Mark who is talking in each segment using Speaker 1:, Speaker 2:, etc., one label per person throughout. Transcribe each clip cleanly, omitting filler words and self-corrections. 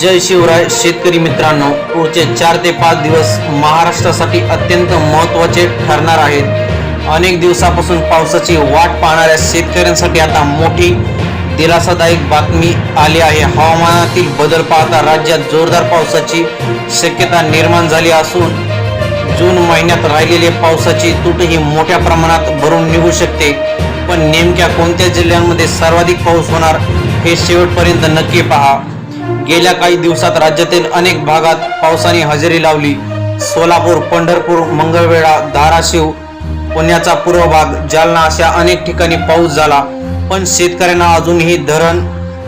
Speaker 1: जय शिवराय शेतकरी मित्रांनो, पुढचे 4 ते 5 दिवस महाराष्ट्रासाठी अत्यंत महत्त्वाचे ठरणार आहेत। अनेक दिवसापासून पावसाची वाट पाहणाऱ्या शेतकऱ्यांसाठी आता मोठी दिलासादायक बातमी आली आहे। हवामानातील बदल पाहता राज्यात जोरदार पावसाची शक्यता निर्माण झाली असून जून महिन्यात राहिलेली पावसाची तूटही मोठ्या प्रमाणात भरून निघू शकते। पण नेमक्या कोणत्या जिल्ह्यांमध्ये सर्वाधिक पाऊस होणार हे शेवटपर्यंत नक्की पहा। गेल्या काही दिवसात राज्यातील अनेक भागात पावसाने हजेरी लावली। सोलापूर, पंढरपूर, मंगळवेढा, धाराशिव, पुण्याचा पूर्व भाग, जालना अशा अनेक ठिकाणी पाऊस झाला। पण शेतकऱ्यांना अजूनही धरण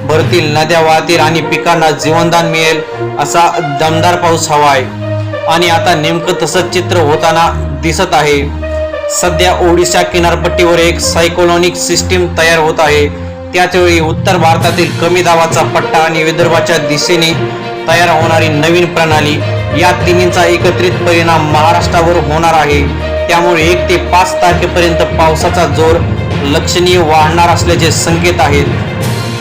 Speaker 1: भरतील, नद्या वाहतील आणि पिकांना जीवनदान मिळेल असा दमदार पाऊस हवा आहे। आणि आता नेमकं तसंच चित्र होताना दिसत आहे। सध्या ओडिशा किनारपट्टीवर एक सायक्लोनिक सिस्टीम तयार होत आहे। त्याचवेळी उत्तर भारतातील कमी दाबाचा पट्टा आणि विदर्भाच्या दिशेने तयार होणारी नवीन प्रणाली या तिन्हींचा एकत्रित परिणाम महाराष्ट्रावर होणार आहे। त्यामुळे 1 ते 5 तारखेपर्यंत पावसाचा जोर लक्षणीय वाढणार असल्याचे संकेत आहेत।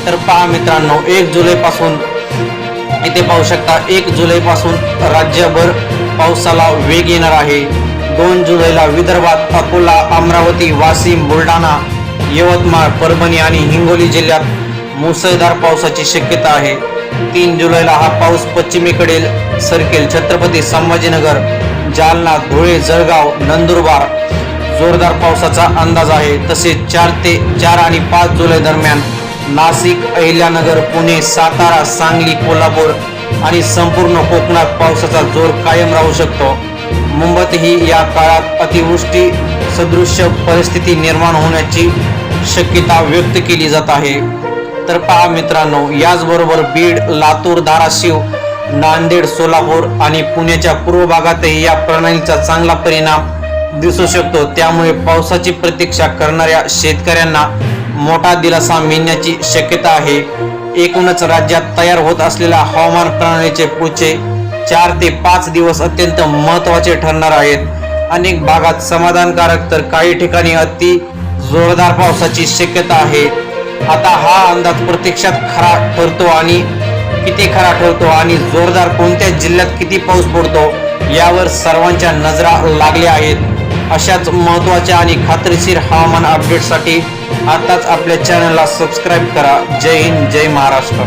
Speaker 1: तर पहा मित्रांनो, 1 जुलैपासून इथे पाहू शकता, 1 जुलैपासून राज्यभर पावसाला वेग येणार आहे। 2 जुलैला विदर्भात अकोला, अमरावती, वाशिम, बुलढाणा, यवतमाळ, परभणी आणि हिंगोली जिल्ह्यात मुसळधार पावसाची शक्यता आहे। 3 जुलैला हा पाऊस पश्चिमेकडे सरकेल। छत्रपती संभाजीनगर, जालना, धुळे, जळगाव, नंदुरबार जोरदार पावसाचा अंदाज आहे। तसेच 4 आणि 5 जुलै दरम्यान नाशिक, अहिल्यानगर, पुणे, सातारा, सांगली, कोल्हापूर आणि संपूर्ण कोकणात पावसाचा जोर कायम राहू शकतो। मुंबईतही या काळात अतिवृष्टी सदृश्य परिस्थिती निर्माण होण्याची शक्यता व्यक्त केली जात आहे। तर पहा मित्रांनो, याचबरोबर बीड, लातूर, धाराशिव, नांदेड, सोलापूर आणि पुण्याच्या पूर्व भागातही या प्रणालीचा चांगला परिणाम दिसू शकतो। त्यामुळे पावसाची प्रतीक्षा करणाऱ्या शेतकऱ्यांना मोठा दिलासा मिळण्याची शक्यता आहे। एकूणच राज्यात तयार होत असलेल्या हवामान प्रणालीचे पुढचे 4 ते 5 दिवस अत्यंत महत्त्वाचे ठरणार आहेत। अनेक भागात समाधानकारक तर काही ठिकाणी अति जोरदार पावसाची शक्यता आहे। आता हा अंदाज प्रत्यक्षात खरा ठरतो आणि किती खरा ठरतो आणि जोरदार कोणत्या जिल्ह्यात किती पाऊस पडतो यावर सर्वांच्या नजरा लागल्या आहेत। अशाच महत्त्वाच्या आणि खात्रीशीर हवामान अपडेटसाठी आताच आपल्या चॅनलला सबस्क्राईब करा। जय हिंद, जय महाराष्ट्र।